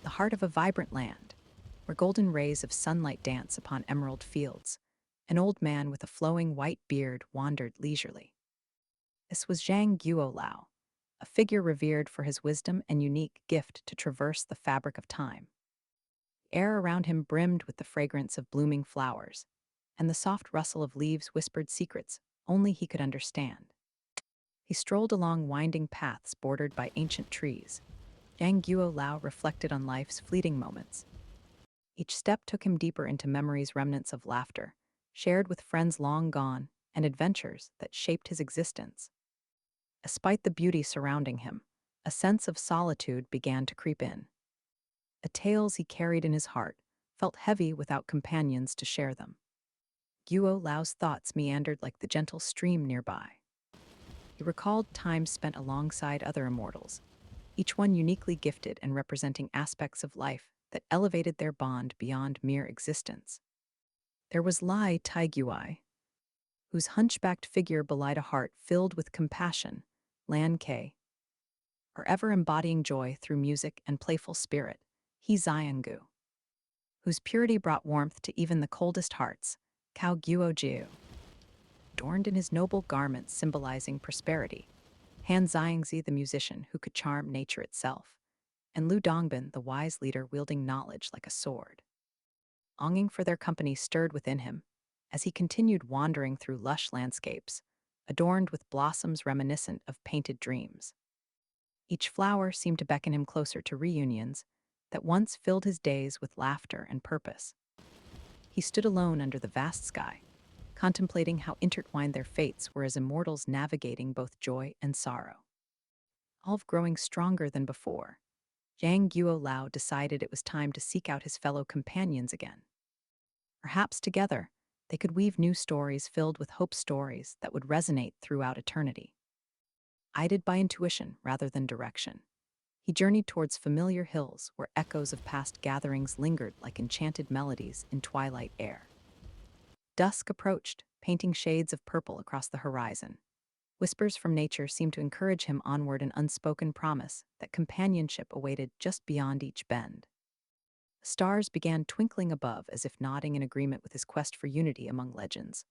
the heart of a vibrant land, where golden rays of sunlight dance upon emerald fields, an old man with a flowing white beard wandered leisurely. This was Zhang Guo Lao, a figure revered for his wisdom and unique gift to traverse the fabric of time. The air around him brimmed with the fragrance of blooming flowers, and the soft rustle of leaves whispered secrets only he could understand. He strolled along winding paths bordered by ancient trees. Zhang Guo Lao reflected on life's fleeting moments. Each step took him deeper into memories, remnants of laughter, shared with friends long gone, and adventures that shaped his existence. Despite the beauty surrounding him, a sense of solitude began to creep in. The tales he carried in his heart felt heavy without companions to share them. Guo Lao's thoughts meandered like the gentle stream nearby. He recalled times spent alongside other immortals, each one uniquely gifted and representing aspects of life that elevated their bond beyond mere existence. There was Lai Taiguai, whose hunchbacked figure belied a heart filled with compassion, Lan Ke, forever embodying joy through music and playful spirit, He Gu, whose purity brought warmth to even the coldest hearts, Cao Guo Jiu, adorned in his noble garments symbolizing prosperity, Han Xiangzi the musician who could charm nature itself, and Lu Dongbin the wise leader wielding knowledge like a sword. Longing for their company stirred within him as he continued wandering through lush landscapes, adorned with blossoms reminiscent of painted dreams. Each flower seemed to beckon him closer to reunions that once filled his days with laughter and purpose. He stood alone under the vast sky, contemplating how intertwined their fates were as immortals navigating both joy and sorrow. All growing stronger than before, Zhang Guo Lao decided it was time to seek out his fellow companions again. Perhaps together, they could weave new stories filled with hope, stories that would resonate throughout eternity. Guided by intuition rather than direction, he journeyed towards familiar hills where echoes of past gatherings lingered like enchanted melodies in twilight air. Dusk approached, painting shades of purple across the horizon. Whispers from nature seemed to encourage him onward, an unspoken promise that companionship awaited just beyond each bend. The stars began twinkling above as if nodding in agreement with his quest for unity among legends,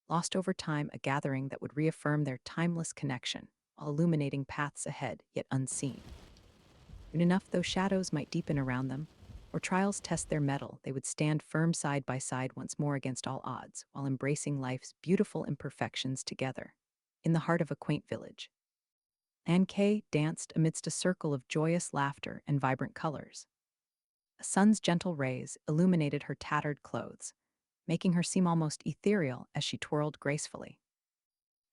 lost over time, a gathering that would reaffirm their timeless connection while illuminating paths ahead yet unseen. Soon enough, though shadows might deepen around them, or trials test their mettle, they would stand firm side by side once more against all odds, while embracing life's beautiful imperfections together, in the heart of a quaint village. Lan Ke danced amidst a circle of joyous laughter and vibrant colors. The sun's gentle rays illuminated her tattered clothes, making her seem almost ethereal as she twirled gracefully.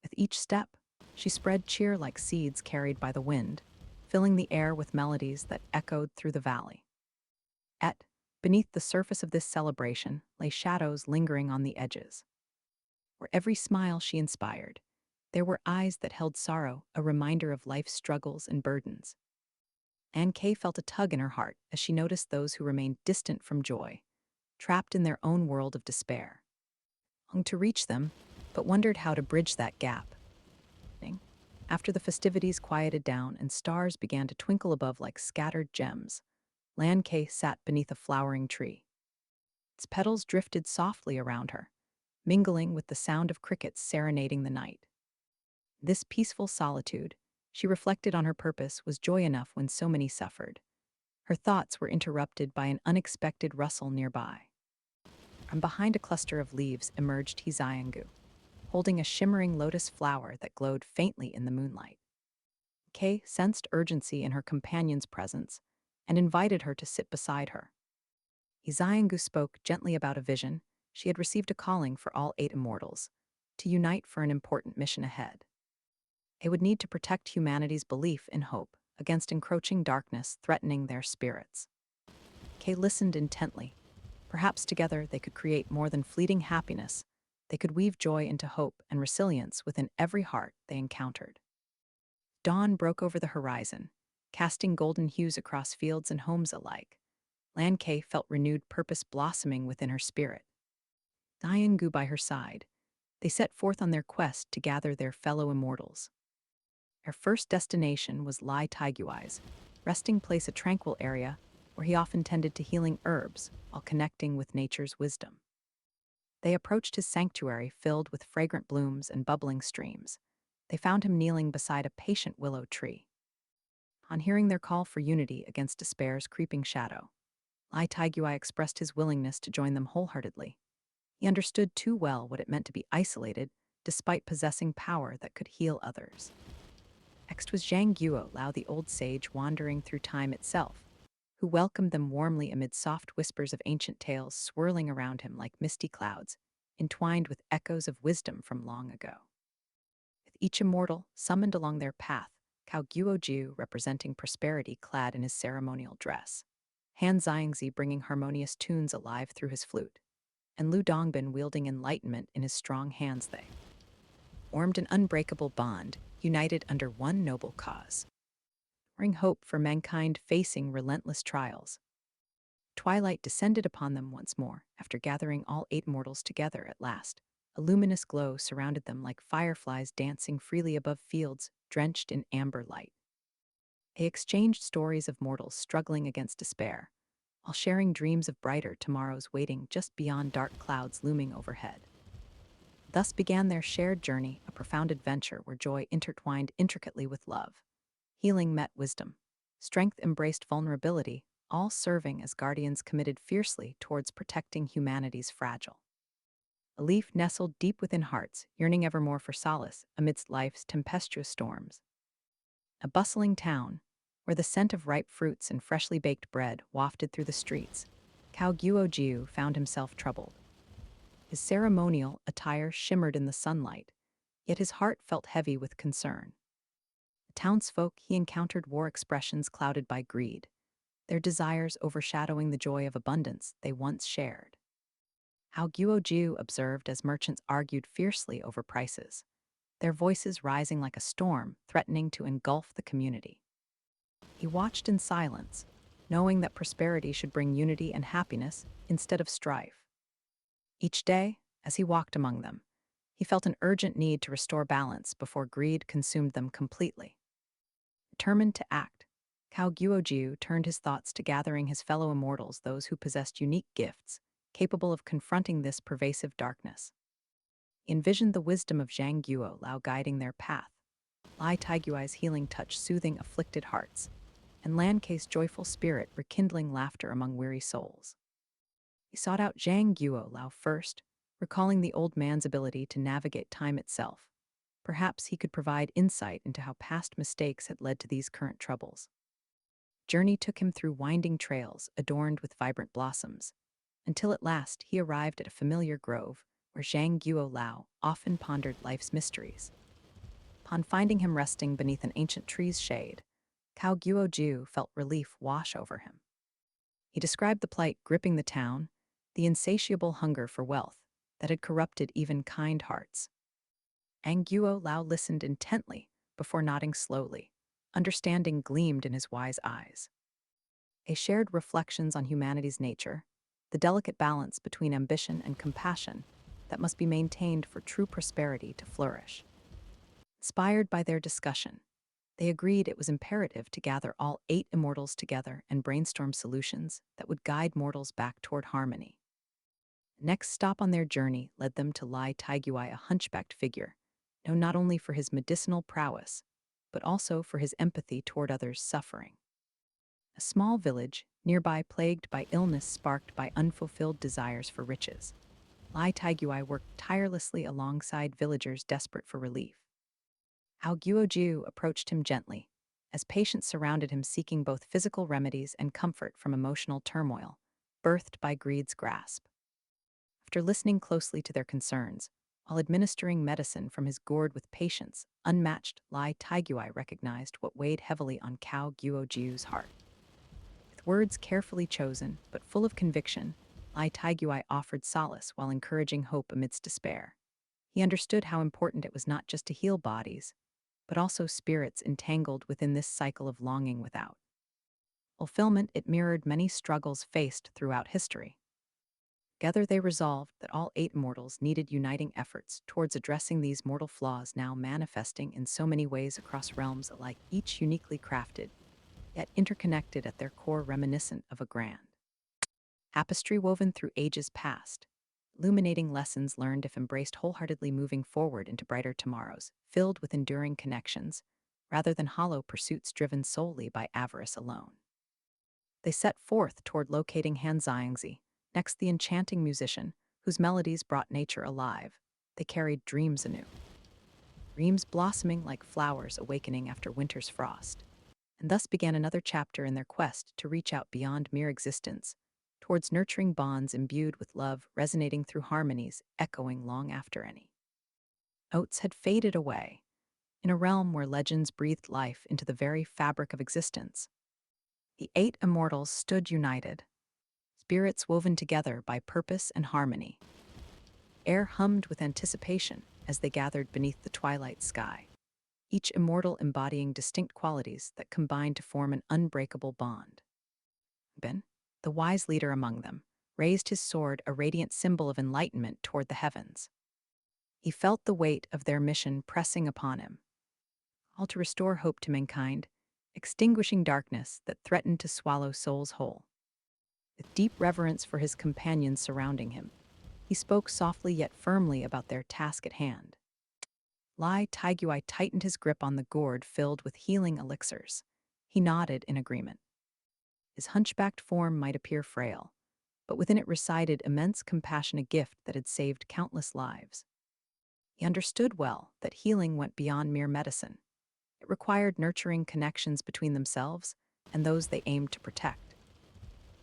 With each step, she spread cheer like seeds carried by the wind, filling the air with melodies that echoed through the valley. Yet, beneath the surface of this celebration lay shadows lingering on the edges. For every smile she inspired, there were eyes that held sorrow, a reminder of life's struggles and burdens. Anne Kay felt a tug in her heart as she noticed those who remained distant from joy, trapped in their own world of despair. Longed to reach them, but wondered how to bridge that gap. After the festivities quieted down and stars began to twinkle above like scattered gems, Lan Kay sat beneath a flowering tree. Its petals drifted softly around her, mingling with the sound of crickets serenading the night. This peaceful solitude, she reflected on her purpose, was joy enough when so many suffered. Her thoughts were interrupted by an unexpected rustle nearby. From behind a cluster of leaves emerged He Xianggu, holding a shimmering lotus flower that glowed faintly in the moonlight. Kay sensed urgency in her companion's presence and invited her to sit beside her. He Xianggu spoke gently about a vision. She had received a calling for all 8 immortals to unite for an important mission ahead. They would need to protect humanity's belief in hope against encroaching darkness threatening their spirits. Kay listened intently. Perhaps together they could create more than fleeting happiness. They could weave joy into hope and resilience within every heart they encountered. Dawn broke over the horizon, casting golden hues across fields and homes alike. Lan Kay felt renewed purpose blossoming within her spirit. Gu by her side, they set forth on their quest to gather their fellow immortals. Their first destination was Lai Taiguai's resting place, a tranquil area where he often tended to healing herbs while connecting with nature's wisdom. They approached his sanctuary filled with fragrant blooms and bubbling streams. They found him kneeling beside a patient willow tree. On hearing their call for unity against despair's creeping shadow, Lai Taiguai expressed his willingness to join them wholeheartedly. He understood too well what it meant to be isolated, despite possessing power that could heal others. Next was Zhang Guo Lao, the old sage wandering through time itself, who welcomed them warmly amid soft whispers of ancient tales swirling around him like misty clouds, entwined with echoes of wisdom from long ago. With each immortal summoned along their path, Cao Guojiu representing prosperity clad in his ceremonial dress, Han Xiangzi bringing harmonious tunes alive through his flute, and Lu Dongbin wielding enlightenment in his strong hands, they formed an unbreakable bond, united under one noble cause, bring hope for mankind facing relentless trials. Twilight descended upon them once more, after gathering all 8 mortals together at last. A luminous glow surrounded them like fireflies dancing freely above fields drenched in amber light. They exchanged stories of mortals struggling against despair, while sharing dreams of brighter tomorrows waiting just beyond dark clouds looming overhead. Thus began their shared journey, a profound adventure where joy intertwined intricately with love. Healing met wisdom. Strength embraced vulnerability, all serving as guardians committed fiercely towards protecting humanity's fragile. A leaf nestled deep within hearts, yearning evermore for solace amidst life's tempestuous storms. A bustling town, where the scent of ripe fruits and freshly baked bread wafted through the streets, Cao Guojiu found himself troubled. His ceremonial attire shimmered in the sunlight, yet his heart felt heavy with concern. The townsfolk he encountered wore expressions clouded by greed, their desires overshadowing the joy of abundance they once shared. How Guojiu observed as merchants argued fiercely over prices, their voices rising like a storm, threatening to engulf the community. He watched in silence, knowing that prosperity should bring unity and happiness instead of strife. Each day, as he walked among them, he felt an urgent need to restore balance before greed consumed them completely. Determined to act, Cao Guojiu turned his thoughts to gathering his fellow immortals, those who possessed unique gifts, capable of confronting this pervasive darkness. He envisioned the wisdom of Zhang Guo Lao guiding their path, Lai Taiguai's healing touch soothing afflicted hearts, and Lankei's joyful spirit rekindling laughter among weary souls. He sought out Zhang Guo Lao first, recalling the old man's ability to navigate time itself. Perhaps he could provide insight into how past mistakes had led to these current troubles. Journey took him through winding trails adorned with vibrant blossoms, until at last he arrived at a familiar grove where Zhang Guo Lao often pondered life's mysteries. Upon finding him resting beneath an ancient tree's shade, Cao Guojiu felt relief wash over him. He described the plight gripping the town, the insatiable hunger for wealth that had corrupted even kind hearts. Zhang Guo Lao listened intently before nodding slowly. Understanding gleamed in his wise eyes. They shared reflections on humanity's nature, the delicate balance between ambition and compassion that must be maintained for true prosperity to flourish. Inspired by their discussion, they agreed it was imperative to gather all 8 immortals together and brainstorm solutions that would guide mortals back toward harmony. The next stop on their journey led them to Lai Taiguai, a hunchbacked figure, known not only for his medicinal prowess, but also for his empathy toward others' suffering. A small village, nearby plagued by illness sparked by unfulfilled desires for riches, Lai Taiguai worked tirelessly alongside villagers desperate for relief. How Guojiu approached him gently, as patients surrounded him seeking both physical remedies and comfort from emotional turmoil, birthed by greed's grasp. After listening closely to their concerns, while administering medicine from his gourd with patience, unmatched Lai Taiguai recognized what weighed heavily on Cao Guojiu's heart. With words carefully chosen, but full of conviction, Lai Taiguai offered solace while encouraging hope amidst despair. He understood how important it was not just to heal bodies, but also spirits entangled within this cycle of longing without. Fulfillment, it mirrored many struggles faced throughout history. Together they resolved that all 8 mortals needed uniting efforts towards addressing these mortal flaws now manifesting in so many ways across realms alike, each uniquely crafted, yet interconnected at their core, reminiscent of a grand tapestry woven through ages past, illuminating lessons learned if embraced wholeheartedly, moving forward into brighter tomorrows, filled with enduring connections, rather than hollow pursuits driven solely by avarice alone. They set forth toward locating Han Xiangzi, next the enchanting musician, whose melodies brought nature alive. They carried dreams anew, dreams blossoming like flowers awakening after winter's frost, and thus began another chapter in their quest to reach out beyond mere existence, towards nurturing bonds imbued with love, resonating through harmonies echoing long after any notes had faded away. In a realm where legends breathed life into the very fabric of existence, the 8 immortals stood united, spirits woven together by purpose and harmony. Air hummed with anticipation as they gathered beneath the twilight sky, each immortal embodying distinct qualities that combined to form an unbreakable bond. Ben, the wise leader among them, raised his sword, a radiant symbol of enlightenment, toward the heavens. He felt the weight of their mission pressing upon him, all to restore hope to mankind, extinguishing darkness that threatened to swallow souls whole. With deep reverence for his companions surrounding him, he spoke softly yet firmly about their task at hand. Lai Taiguai tightened his grip on the gourd filled with healing elixirs. He nodded in agreement. His hunchbacked form might appear frail, but within it resided immense compassion, a gift that had saved countless lives. He understood well that healing went beyond mere medicine. It required nurturing connections between themselves and those they aimed to protect.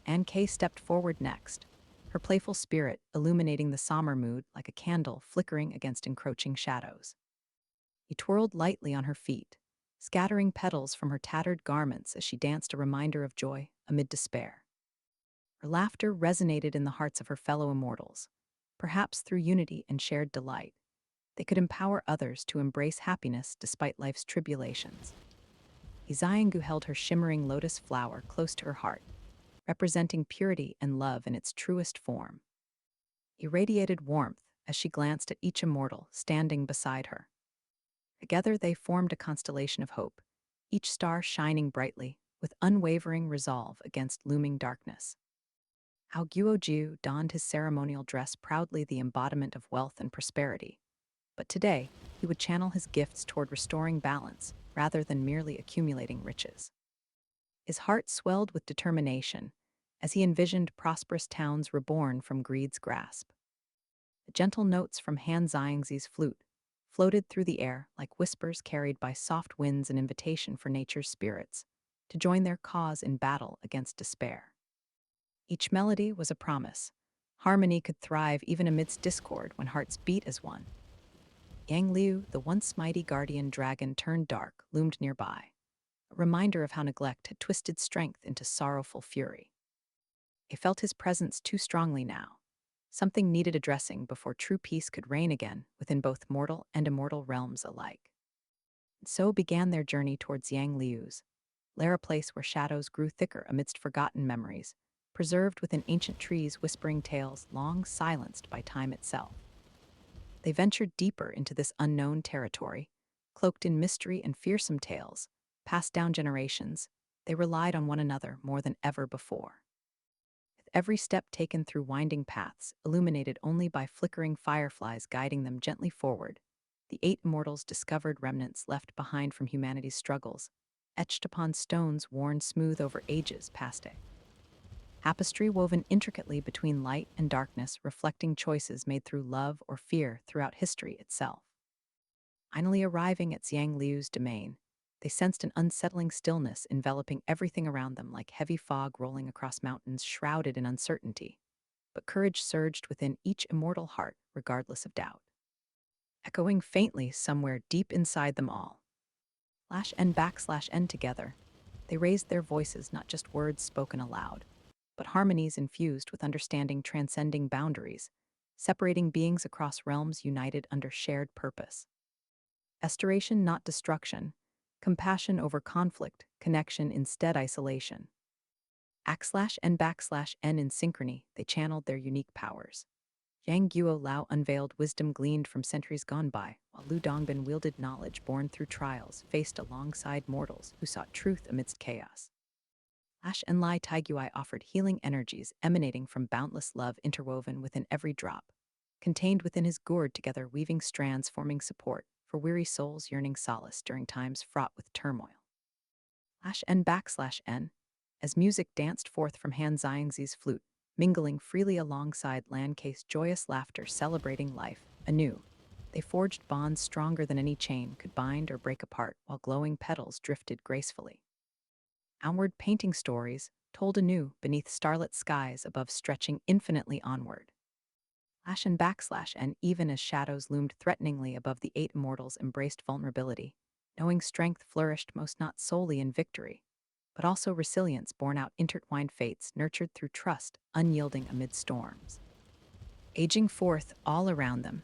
Anne Kay stepped forward next, her playful spirit illuminating the somber mood like a candle flickering against encroaching shadows. He twirled lightly on her feet, scattering petals from her tattered garments as she danced, a reminder of joy amid despair. Her laughter resonated in the hearts of her fellow immortals. Perhaps through unity and shared delight, they could empower others to embrace happiness despite life's tribulations. Xianggu held her shimmering lotus flower close to her heart, representing purity and love in its truest form. He radiated warmth as she glanced at each immortal standing beside her. Together they formed a constellation of hope, each star shining brightly with unwavering resolve against looming darkness. How Guojiu donned his ceremonial dress proudly, the embodiment of wealth and prosperity. But today, he would channel his gifts toward restoring balance rather than merely accumulating riches. His heart swelled with determination as he envisioned prosperous towns reborn from greed's grasp. The gentle notes from Han Xiangzi's flute floated through the air like whispers carried by soft winds, an invitation for nature's spirits to join their cause in battle against despair. Each melody was a promise. Harmony could thrive even amidst discord when hearts beat as one. Yang Liu, the once mighty guardian dragon turned dark, loomed nearby, a reminder of how neglect had twisted strength into sorrowful fury. They felt his presence too strongly now. Something needed addressing before true peace could reign again within both mortal and immortal realms alike. And so began their journey towards Yang Liu's lair, a place where shadows grew thicker amidst forgotten memories, preserved within ancient trees whispering tales long silenced by time itself. They ventured deeper into this unknown territory, cloaked in mystery and fearsome tales, passed down generations. They relied on one another more than ever before. With every step taken through winding paths, illuminated only by flickering fireflies guiding them gently forward, the 8 immortals discovered remnants left behind from humanity's struggles, etched upon stones worn smooth over ages past it. Tapestry woven intricately between light and darkness, reflecting choices made through love or fear throughout history itself. Finally arriving at Xiang Liu's domain, they sensed an unsettling stillness enveloping everything around them, like heavy fog rolling across mountains shrouded in uncertainty. But courage surged within each immortal heart, regardless of doubt. Echoing faintly somewhere deep inside them all, /n together, they raised their voices, not just words spoken aloud, but harmonies infused with understanding, transcending boundaries, separating beings across realms united under shared purpose. Restoration, not destruction, compassion over conflict, connection instead isolation. /n in synchrony, they channeled their unique powers. Zhang Guo Lao unveiled wisdom gleaned from centuries gone by, while Lu Dongbin wielded knowledge born through trials, faced alongside mortals who sought truth amidst chaos. Ash and Lai Taiguai offered healing energies emanating from boundless love interwoven within every drop, contained within his gourd together weaving strands forming support for weary souls yearning solace during times fraught with turmoil. Ash N, as music danced forth from Han Xiangzi's flute, mingling freely alongside Lan Kei's joyous laughter celebrating life anew. They forged bonds stronger than any chain could bind or break apart while glowing petals drifted gracefully. Outward painting stories told anew beneath starlit skies above stretching infinitely onward. And even as shadows loomed threateningly above the eight immortals embraced vulnerability, knowing strength flourished most not solely in victory, but also resilience borne out intertwined fates nurtured through trust, unyielding amid storms. Aging forth all around them,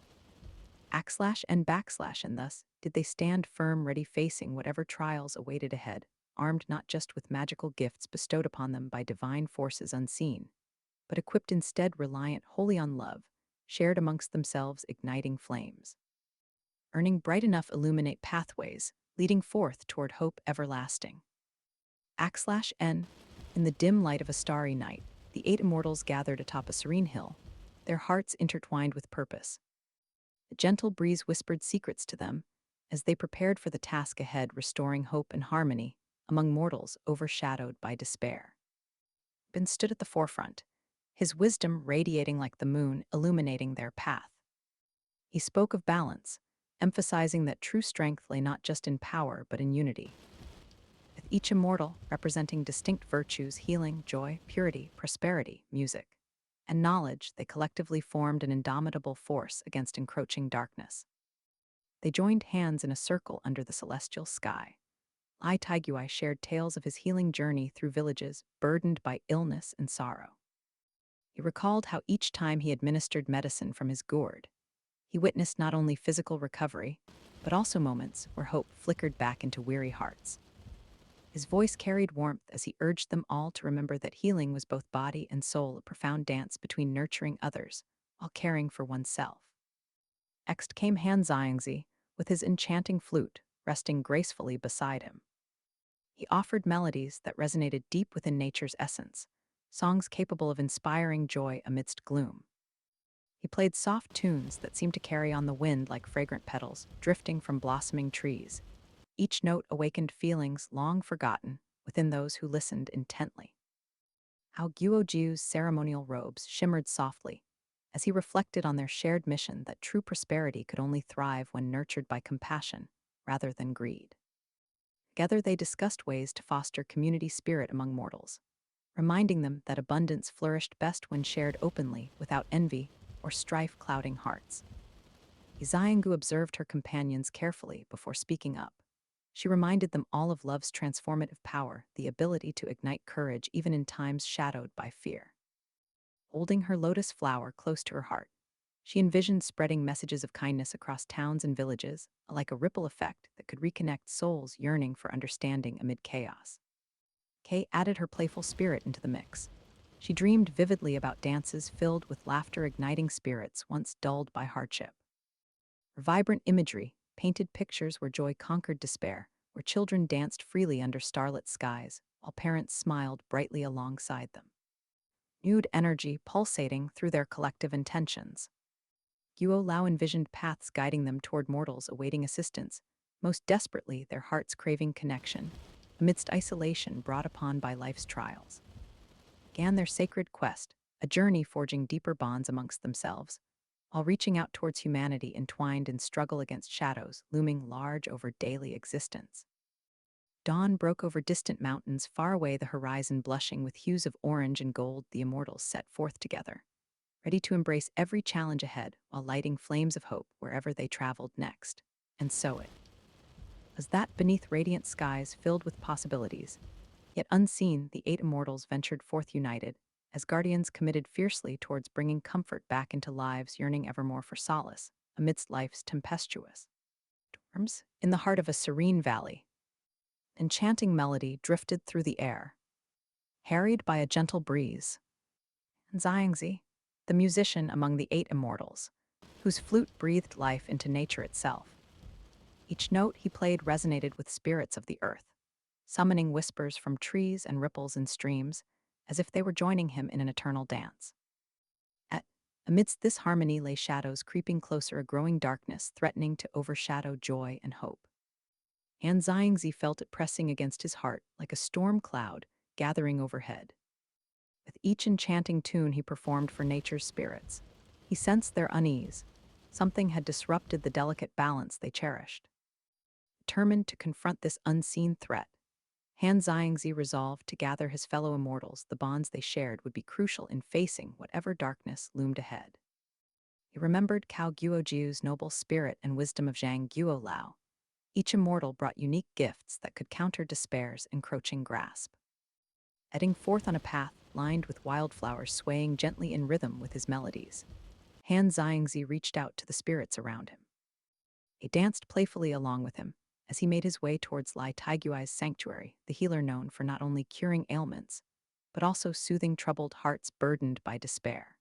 and thus did they stand firm ready facing whatever trials awaited ahead, armed not just with magical gifts bestowed upon them by divine forces unseen, but equipped instead reliant wholly on love, shared amongst themselves igniting flames, earning bright enough illuminate pathways, leading forth toward hope everlasting. N. In the dim light of a starry night, the eight immortals gathered atop a serene hill, their hearts intertwined with purpose. A gentle breeze whispered secrets to them as they prepared for the task ahead, restoring hope and harmony among mortals overshadowed by despair. Ben stood at the forefront, his wisdom radiating like the moon, illuminating their path. He spoke of balance, emphasizing that true strength lay not just in power but in unity. With each immortal representing distinct virtues, healing, joy, purity, prosperity, music, and knowledge, they collectively formed an indomitable force against encroaching darkness. They joined hands in a circle under the celestial sky. Lai Taiguai shared tales of his healing journey through villages burdened by illness and sorrow. He recalled how each time he administered medicine from his gourd, he witnessed not only physical recovery, but also moments where hope flickered back into weary hearts. His voice carried warmth as he urged them all to remember that healing was both body and soul, a profound dance between nurturing others while caring for oneself. Next came Han Xiangzi, with his enchanting flute resting gracefully beside him. He offered melodies that resonated deep within nature's essence, songs capable of inspiring joy amidst gloom. He played soft tunes that seemed to carry on the wind like fragrant petals drifting from blossoming trees. Each note awakened feelings long forgotten within those who listened intently. How Guo Jiu's ceremonial robes shimmered softly as he reflected on their shared mission that true prosperity could only thrive when nurtured by compassion rather than greed. Together they discussed ways to foster community spirit among mortals, reminding them that abundance flourished best when shared openly without envy or strife clouding hearts. Zhang Guo observed her companions carefully before speaking up. She reminded them all of love's transformative power, the ability to ignite courage even in times shadowed by fear. Holding her lotus flower close to her heart, she envisioned spreading messages of kindness across towns and villages, like a ripple effect that could reconnect souls yearning for understanding amid chaos. Kay added her playful spirit into the mix. She dreamed vividly about dances filled with laughter igniting spirits once dulled by hardship. Her vibrant imagery painted pictures where joy conquered despair, where children danced freely under starlit skies, while parents smiled brightly alongside them. Nude energy pulsating through their collective intentions. Guo Lao envisioned paths guiding them toward mortals awaiting assistance, most desperately their hearts craving connection, amidst isolation brought upon by life's trials. Began their sacred quest, a journey forging deeper bonds amongst themselves, while reaching out towards humanity entwined in struggle against shadows looming large over daily existence. Dawn broke over distant mountains far away, the horizon blushing with hues of orange and gold. The immortals set forth together, ready to embrace every challenge ahead while lighting flames of hope wherever they traveled next. And so it was that beneath radiant skies filled with possibilities, yet unseen, the eight immortals ventured forth united, as guardians committed fiercely towards bringing comfort back into lives yearning evermore for solace amidst life's tempestuous storms. In the heart of a serene valley, enchanting melody drifted through the air, harried by a gentle breeze. And Xiangzi, the musician among the eight immortals, whose flute breathed life into nature itself. Each note he played resonated with spirits of the earth, summoning whispers from trees and ripples in streams, as if they were joining him in an eternal dance. At, Amidst this harmony lay shadows creeping closer, a growing darkness threatening to overshadow joy and hope. And Zhangzi felt it pressing against his heart like a storm cloud gathering overhead. With each enchanting tune he performed for nature's spirits, he sensed their unease. Something had disrupted the delicate balance they cherished. Determined to confront this unseen threat, Han Zhangzi resolved to gather his fellow immortals. The bonds they shared would be crucial in facing whatever darkness loomed ahead. He remembered Cao Guojiu's noble spirit and wisdom of Zhang Guo Lao. Each immortal brought unique gifts that could counter despair's encroaching grasp. Heading forth on a path lined with wildflowers swaying gently in rhythm with his melodies, Han Zhangzi reached out to the spirits around him. They danced playfully along with him as he made his way towards Lai Taiguai's sanctuary, the healer known for not only curing ailments, but also soothing troubled hearts burdened by despair.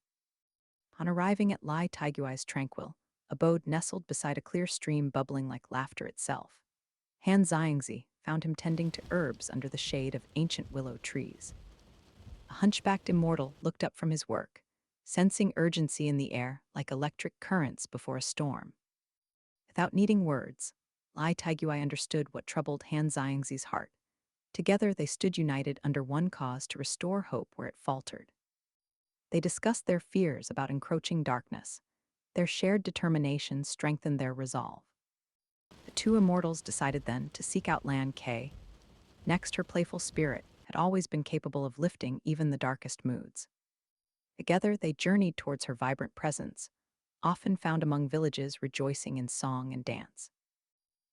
On arriving at Lai Taiguai's tranquil abode nestled beside a clear stream bubbling like laughter itself, Han Zhangzi found him tending to herbs under the shade of ancient willow trees. A hunchbacked immortal looked up from his work, sensing urgency in the air like electric currents before a storm. Without needing words, Lai Taiguai understood what troubled Han Zhangzi's heart. Together they stood united under one cause to restore hope where it faltered. They discussed their fears about encroaching darkness. Their shared determination strengthened their resolve. The two immortals decided then to seek out Lan Ke. Next, her playful spirit had always been capable of lifting even the darkest moods. Together they journeyed towards her vibrant presence, often found among villages rejoicing in song and dance.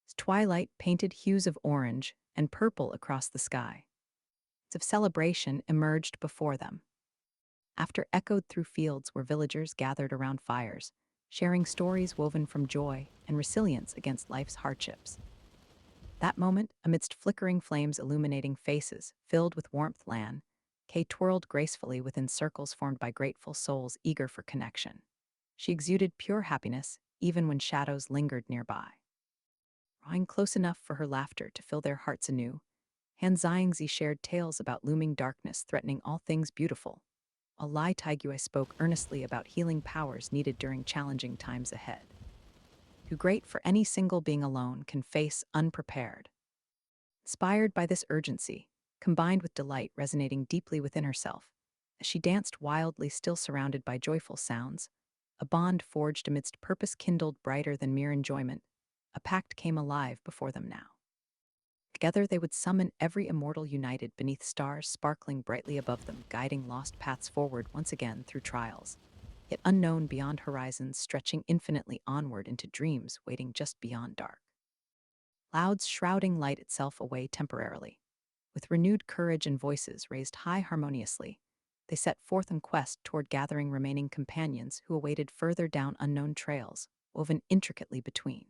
As twilight painted hues of orange and purple across the sky, of celebration emerged before them. After echoed through fields where villagers gathered around fires, sharing stories woven from joy and resilience against life's hardships. That moment, amidst flickering flames illuminating faces filled with warmth, Lan Ke twirled gracefully within circles formed by grateful souls eager for connection. She exuded pure happiness even when shadows lingered nearby. Drawing close enough for her laughter to fill their hearts anew, Han Zhangzi shared tales about looming darkness threatening all things beautiful, while Lai Taiguai spoke earnestly about healing powers needed during challenging times ahead. Too great for any single being alone can face unprepared. Inspired by this urgency, combined with delight resonating deeply within herself, as she danced wildly, still surrounded by joyful sounds, a bond forged amidst purpose kindled brighter than mere enjoyment, a pact came alive before them now. Together they would summon every immortal united beneath stars sparkling brightly above them, guiding lost paths forward once again through trials, yet unknown beyond horizons stretching infinitely onward into dreams waiting just beyond dark. Clouds shrouding light itself away temporarily. With renewed courage and voices raised high harmoniously, they set forth on quest toward gathering remaining companions who awaited further down unknown trails, woven intricately between.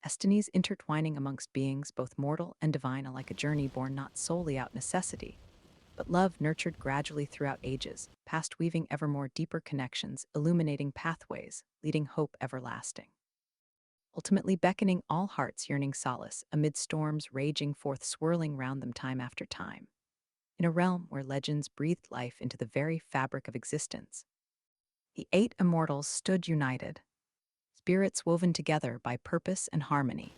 Destinies intertwining amongst beings both mortal and divine, alike, a journey born not solely out necessity, but love nurtured gradually throughout ages, past weaving ever more deeper connections, illuminating pathways, leading hope everlasting. Ultimately beckoning all hearts yearning solace amid storms raging forth, swirling round them time after time. In a realm where legends breathed life into the very fabric of existence, the 8 immortals stood united, spirits woven together by purpose and harmony.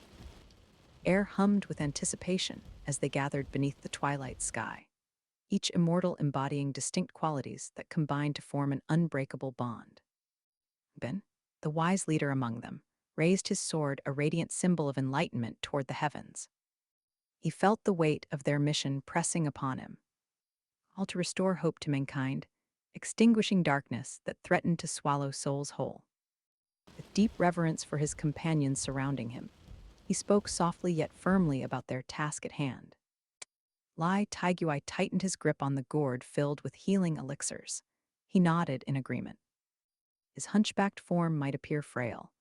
Air hummed with anticipation as they gathered beneath the twilight sky, each immortal embodying distinct qualities that combined to form an unbreakable bond. Ben, the wise leader among them, raised his sword, a radiant symbol of enlightenment, toward the heavens. He felt the weight of their mission pressing upon him, all to restore hope to mankind, extinguishing darkness that threatened to swallow souls whole. With deep reverence for his companions surrounding him, he spoke softly yet firmly about their task at hand. Lai Taiguai tightened his grip on the gourd filled with healing elixirs. He nodded in agreement. His hunchbacked form might appear frail,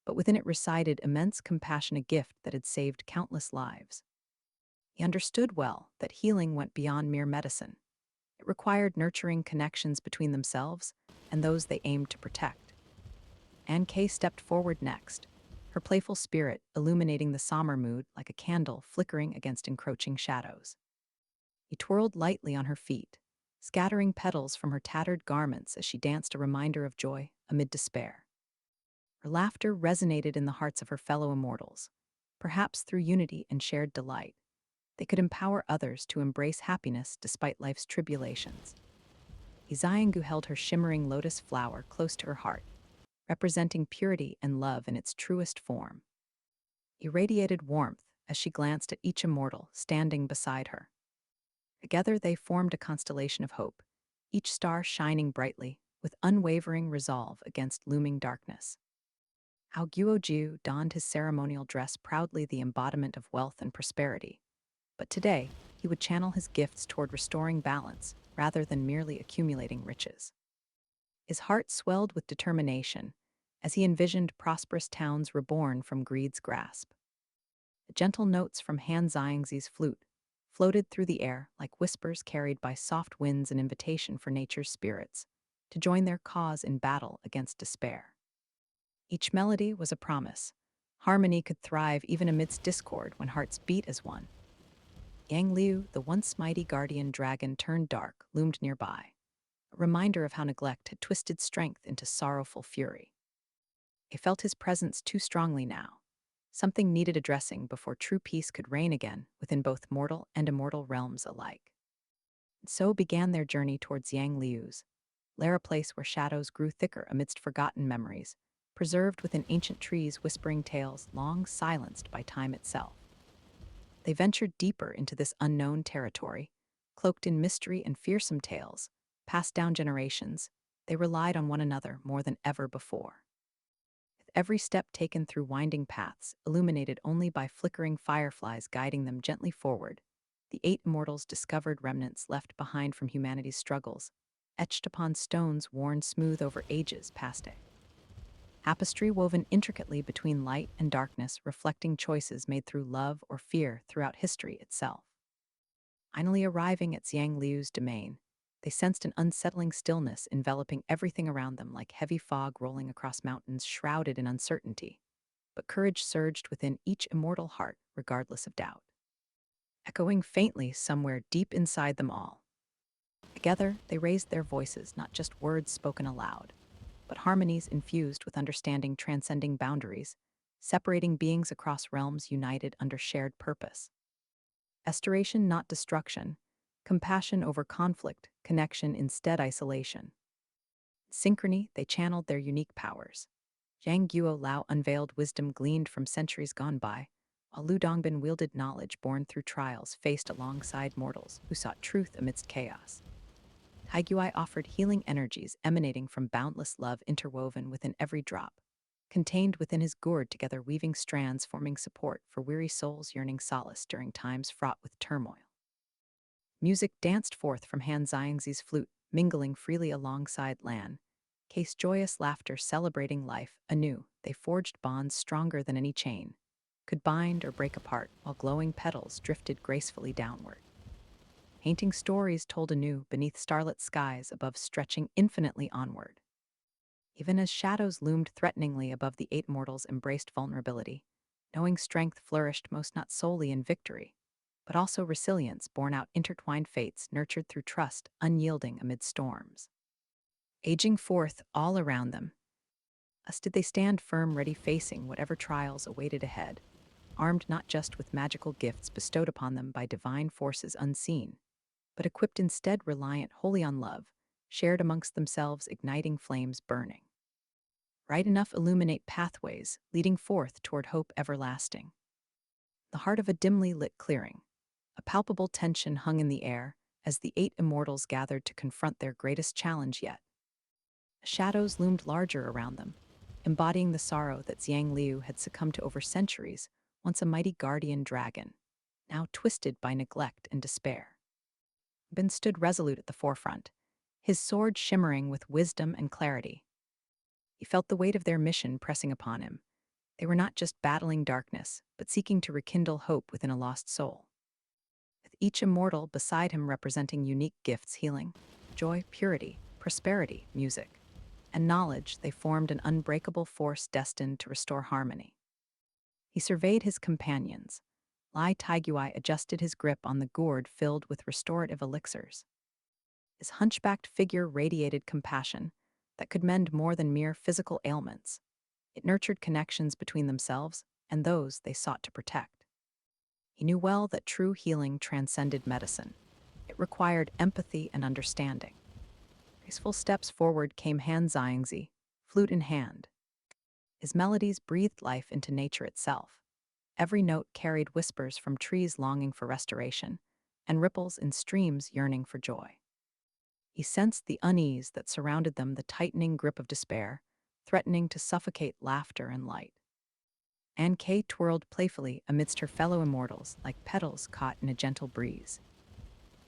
but within it resided immense compassion, a gift that had saved countless lives. He understood well that healing went beyond mere medicine. It required nurturing connections between themselves and those they aimed to protect. Anne Kay stepped forward next, her playful spirit illuminating the somber mood like a candle flickering against encroaching shadows. He twirled lightly on her feet, scattering petals from her tattered garments as she danced, a reminder of joy amid despair. Her laughter resonated in the hearts of her fellow immortals, perhaps through unity and shared delight. They could empower others to embrace happiness despite life's tribulations. Zhang held her shimmering lotus flower close to her heart, representing purity and love in its truest form. Irradiated warmth as she glanced at each immortal standing beside her. Together they formed a constellation of hope, each star shining brightly with unwavering resolve against looming darkness. How Guo donned his ceremonial dress proudly, the embodiment of wealth and prosperity. But today, he would channel his gifts toward restoring balance rather than merely accumulating riches. His heart swelled with determination as he envisioned prosperous towns reborn from greed's grasp. The gentle notes from Han Xiangzi's flute floated through the air like whispers carried by soft winds, an invitation for nature's spirits to join their cause in battle against despair. Each melody was a promise. Harmony could thrive even amidst discord when hearts beat as one. Yang Liu, the once mighty guardian dragon turned dark, loomed nearby, a reminder of how neglect had twisted strength into sorrowful fury. He felt his presence too strongly now. Something needed addressing before true peace could reign again within both mortal and immortal realms alike. And so began their journey towards Yang Liu's lair, a place where shadows grew thicker amidst forgotten memories, preserved within ancient trees whispering tales long silenced by time itself. They ventured deeper into this unknown territory, cloaked in mystery and fearsome tales, passed down generations. They relied on one another more than ever before. With every step taken through winding paths, illuminated only by flickering fireflies guiding them gently forward, the 8 immortals discovered remnants left behind from humanity's struggles, etched upon stones worn smooth over ages past it. Tapestry woven intricately between light and darkness, reflecting choices made through love or fear throughout history itself. Finally arriving at Yang Liu's domain, they sensed an unsettling stillness enveloping everything around them, like heavy fog rolling across mountains shrouded in uncertainty. But courage surged within each immortal heart, regardless of doubt, echoing faintly somewhere deep inside them all. Together, they raised their voices, not just words spoken aloud, but harmonies infused with understanding, transcending boundaries, separating beings across realms united under shared purpose. Restoration, not destruction, compassion over conflict, connection instead isolation. Synchrony, they channeled their unique powers. Zhang Guo Lao unveiled wisdom gleaned from centuries gone by, while Lu Dongbin wielded knowledge born through trials faced alongside mortals who sought truth amidst chaos. Taiguai offered healing energies emanating from boundless love interwoven within every drop, contained within his gourd, together weaving strands forming support for weary souls yearning solace during times fraught with turmoil. Music danced forth from Han Xiangzi's flute, mingling freely alongside Lan Case joyous laughter celebrating life anew. They forged bonds stronger than any chain could bind or break apart, while glowing petals drifted gracefully downward. Painting stories told anew beneath starlit skies above, stretching infinitely onward. Even as shadows loomed threateningly above, the 8 mortals embraced vulnerability, knowing strength flourished most not solely in victory, but also resilience borne out intertwined fates nurtured through trust, unyielding amid storms. Aging forth all around them, thus did they stand firm, ready facing whatever trials awaited ahead, armed not just with magical gifts bestowed upon them by divine forces unseen, but equipped instead reliant wholly on love, shared amongst themselves, igniting flames burning. Bright enough illuminate pathways, leading forth toward hope everlasting. The heart of a dimly lit clearing, a palpable tension hung in the air as the 8 immortals gathered to confront their greatest challenge yet. Shadows loomed larger around them, embodying the sorrow that Zhang Liu had succumbed to over centuries, once a mighty guardian dragon, now twisted by neglect and despair. Bin stood resolute at the forefront, his sword shimmering with wisdom and clarity. He felt the weight of their mission pressing upon him. They were not just battling darkness, but seeking to rekindle hope within a lost soul. With each immortal beside him representing unique gifts, healing, joy, purity, prosperity, music, and knowledge, they formed an unbreakable force destined to restore harmony. He surveyed his companions. Lai Taiguai adjusted his grip on the gourd filled with restorative elixirs. His hunchbacked figure radiated compassion that could mend more than mere physical ailments. It nurtured connections between themselves and those they sought to protect. He knew well that true healing transcended medicine. It required empathy and understanding. Graceful steps forward came Han Xiangzi, flute in hand. His melodies breathed life into nature itself. Every note carried whispers from trees longing for restoration and ripples in streams yearning for joy. He sensed the unease that surrounded them, the tightening grip of despair, threatening to suffocate laughter and light. Anne Kay twirled playfully amidst her fellow immortals like petals caught in a gentle breeze.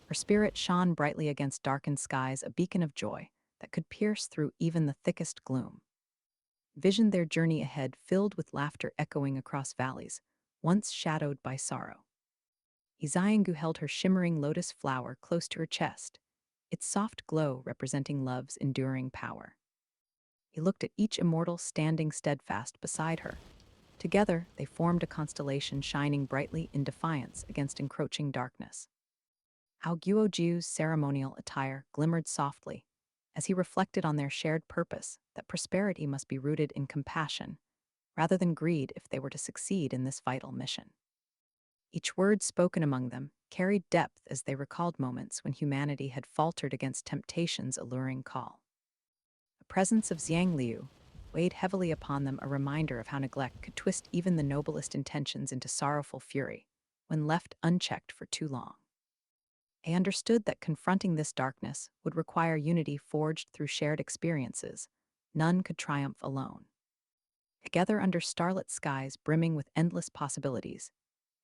Her spirit shone brightly against darkened skies, a beacon of joy that could pierce through even the thickest gloom. Visioned their journey ahead filled with laughter echoing across valleys, once shadowed by sorrow. Izangu held her shimmering lotus flower close to her chest, its soft glow representing love's enduring power. He looked at each immortal standing steadfast beside her. Together, they formed a constellation shining brightly in defiance against encroaching darkness. How Guojiu's ceremonial attire glimmered softly as he reflected on their shared purpose, that prosperity must be rooted in compassion rather than greed if they were to succeed in this vital mission. Each word spoken among them carried depth as they recalled moments when humanity had faltered against temptation's alluring call. The presence of Xiang Liu weighed heavily upon them, a reminder of how neglect could twist even the noblest intentions into sorrowful fury when left unchecked for too long. They understood that confronting this darkness would require unity forged through shared experiences. None could triumph alone. Together under starlit skies brimming with endless possibilities,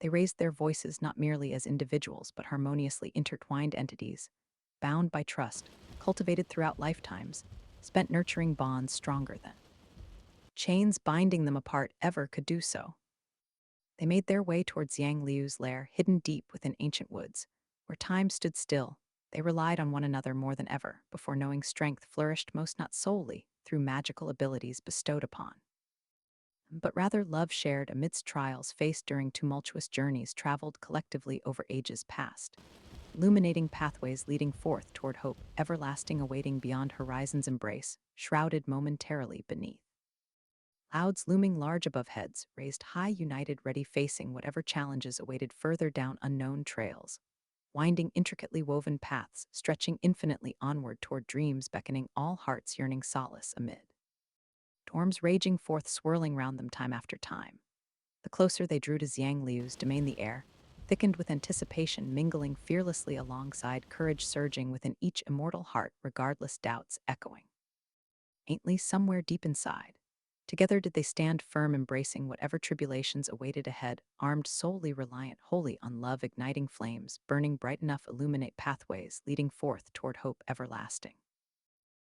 they raised their voices not merely as individuals but harmoniously intertwined entities, bound by trust, cultivated throughout lifetimes, spent nurturing bonds stronger than chains binding them apart ever could do so. They made their way towards Yang Liu's lair, hidden deep within ancient woods, where time stood still. They relied on one another more than ever, before knowing strength flourished most not solely through magical abilities bestowed upon, but rather love shared amidst trials faced during tumultuous journeys traveled collectively over ages past, illuminating pathways leading forth toward hope everlasting awaiting beyond horizon's embrace, shrouded momentarily beneath. Clouds looming large above heads raised high, united, ready facing whatever challenges awaited further down unknown trails, winding intricately woven paths stretching infinitely onward toward dreams beckoning all hearts yearning solace amid storms raging forth swirling round them time after time. The closer they drew to Xiang Liu's domain, the air thickened with anticipation mingling fearlessly alongside courage surging within each immortal heart, regardless doubts echoing faintly somewhere deep inside. Together did they stand firm, embracing whatever tribulations awaited ahead, armed solely reliant wholly on love, igniting flames burning bright enough illuminate pathways leading forth toward hope everlasting.